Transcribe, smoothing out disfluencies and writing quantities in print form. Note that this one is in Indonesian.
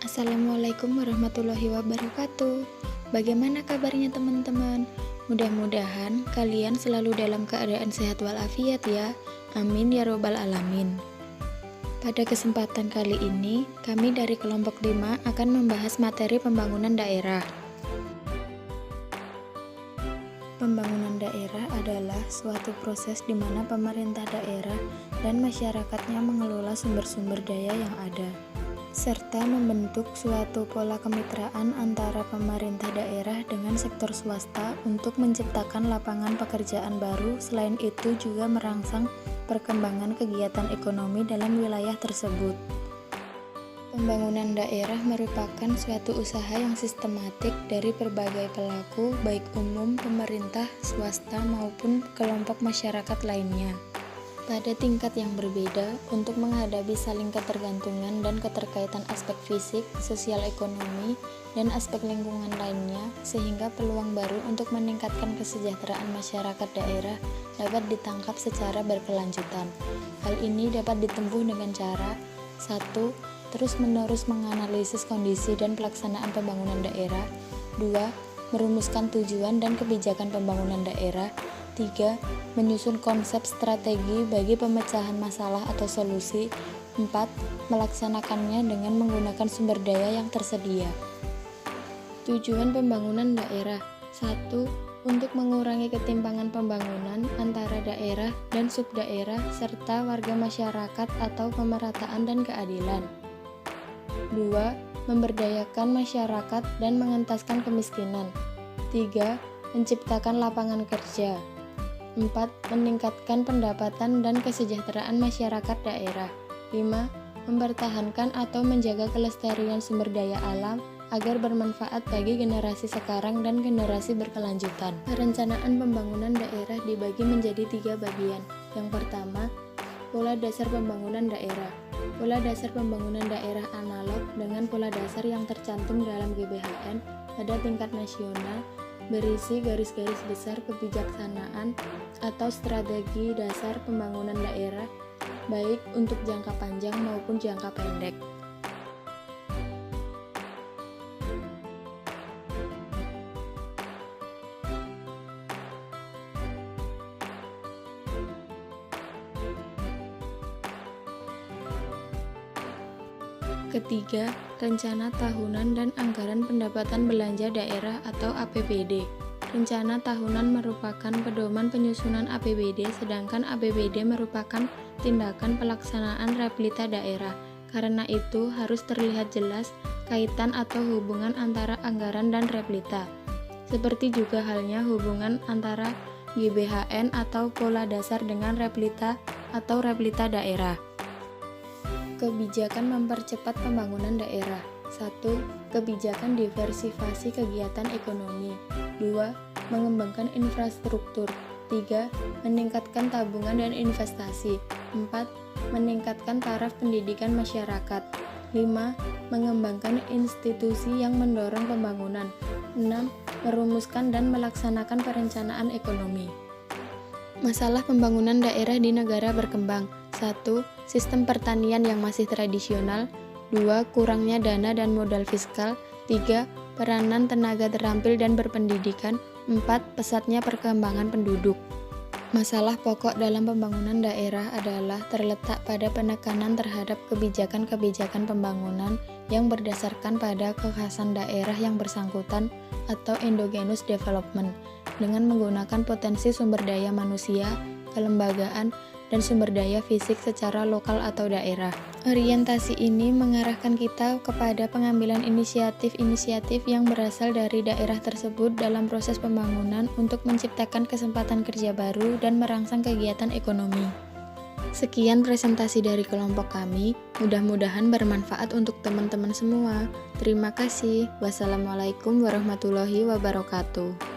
Assalamualaikum warahmatullahi wabarakatuh. Bagaimana kabarnya teman-teman? Mudah-mudahan kalian selalu dalam keadaan sehat walafiat ya. Amin ya robbal alamin. Pada kesempatan kali ini, kami dari kelompok 5 akan membahas materi pembangunan daerah. Pembangunan daerah adalah suatu proses di mana pemerintah daerah dan masyarakatnya mengelola sumber-sumber daya yang ada, serta membentuk suatu pola kemitraan antara pemerintah daerah dengan sektor swasta untuk menciptakan lapangan pekerjaan baru. Selain itu juga merangsang perkembangan kegiatan ekonomi dalam wilayah tersebut. Pembangunan daerah merupakan suatu usaha yang sistematik dari berbagai pelaku, baik umum, pemerintah, swasta, maupun kelompok masyarakat lainnya, pada tingkat yang berbeda untuk menghadapi saling ketergantungan dan keterkaitan aspek fisik, sosial ekonomi, dan aspek lingkungan lainnya, sehingga peluang baru untuk meningkatkan kesejahteraan masyarakat daerah dapat ditangkap secara berkelanjutan. Hal ini dapat ditempuh dengan cara 1. Terus-menerus menganalisis kondisi dan pelaksanaan pembangunan daerah. 2. Merumuskan tujuan dan kebijakan pembangunan daerah. 3. Menyusun konsep strategi bagi pemecahan masalah atau solusi. 4. Melaksanakannya dengan menggunakan sumber daya yang tersedia. Tujuan pembangunan daerah. 1. Untuk mengurangi ketimpangan pembangunan antara daerah dan subdaerah serta warga masyarakat atau pemerataan dan keadilan. 2. Memberdayakan masyarakat dan mengentaskan kemiskinan. 3. Menciptakan lapangan kerja. 4. Meningkatkan pendapatan dan kesejahteraan masyarakat daerah. 5. Mempertahankan atau menjaga kelestarian sumber daya alam agar bermanfaat bagi generasi sekarang dan generasi berkelanjutan. Perencanaan pembangunan daerah dibagi menjadi 3 bagian. Yang pertama, pola dasar pembangunan daerah. Pola dasar pembangunan daerah analog dengan pola dasar yang tercantum dalam GBHN pada tingkat nasional, berisi garis-garis besar kebijaksanaan atau strategi dasar pembangunan daerah, baik untuk jangka panjang maupun jangka pendek. Ketiga, rencana tahunan dan anggaran pendapatan belanja daerah atau APBD. Rencana tahunan merupakan pedoman penyusunan APBD, sedangkan APBD merupakan tindakan pelaksanaan realita daerah. Karena itu, harus terlihat jelas kaitan atau hubungan antara anggaran dan realita. Seperti juga halnya hubungan antara GBHN atau pola dasar dengan realita atau realita daerah. Kebijakan mempercepat pembangunan daerah. 1. Kebijakan diversifikasi kegiatan ekonomi. 2. Mengembangkan infrastruktur. 3. Meningkatkan tabungan dan investasi. 4. Meningkatkan taraf pendidikan masyarakat. 5. Mengembangkan institusi yang mendorong pembangunan. 6. Merumuskan dan melaksanakan perencanaan ekonomi. Masalah pembangunan daerah di negara berkembang. 1. Sistem pertanian yang masih tradisional. 2. Kurangnya dana dan modal fiskal. 3. Peranan tenaga terampil dan berpendidikan. 4. Pesatnya perkembangan penduduk. Masalah pokok dalam pembangunan daerah adalah terletak pada penekanan terhadap kebijakan-kebijakan pembangunan yang berdasarkan pada kekhasan daerah yang bersangkutan atau endogenous development, dengan menggunakan potensi sumber daya manusia, kelembagaan, dan sumber daya fisik secara lokal atau daerah. Orientasi ini mengarahkan kita kepada pengambilan inisiatif-inisiatif yang berasal dari daerah tersebut dalam proses pembangunan untuk menciptakan kesempatan kerja baru dan merangsang kegiatan ekonomi. Sekian presentasi dari kelompok kami, mudah-mudahan bermanfaat untuk teman-teman semua. Terima kasih. Wassalamualaikum warahmatullahi wabarakatuh.